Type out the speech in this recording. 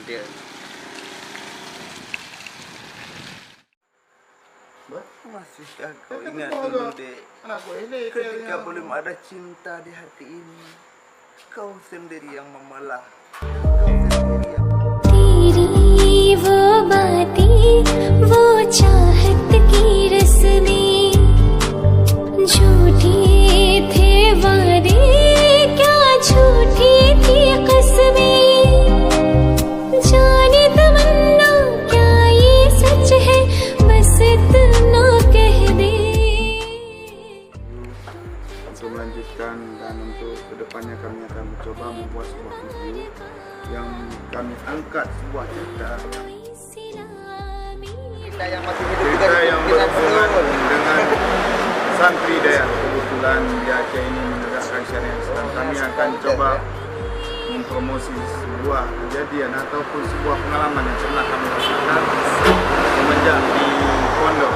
dia. Masihkah kau ingat dulu, Dek? Ketika belum ada cinta di hati ini, kau sendiri yang memalah. Kau sendiri yang तेरी वो बातें वो चाहत की रस्में झूठे थे वादे क्या झूठी थी कसमें जाने तमन्ना क्या ये सच है बस इतना कह दे. Untuk melanjutkan dan untuk kedepannya kami akan mencoba membuat sebuah video yang kami angkat sebuah cerita kita yang masih hidup cerita yang berhubungan dengan santri Dayak. Kebetulan di Aceh ini menegakkan syariat Islam. Kami akan coba mempromosi sebuah kejadian ataupun sebuah pengalaman yang pernah kami rasakan semenjak di pondok.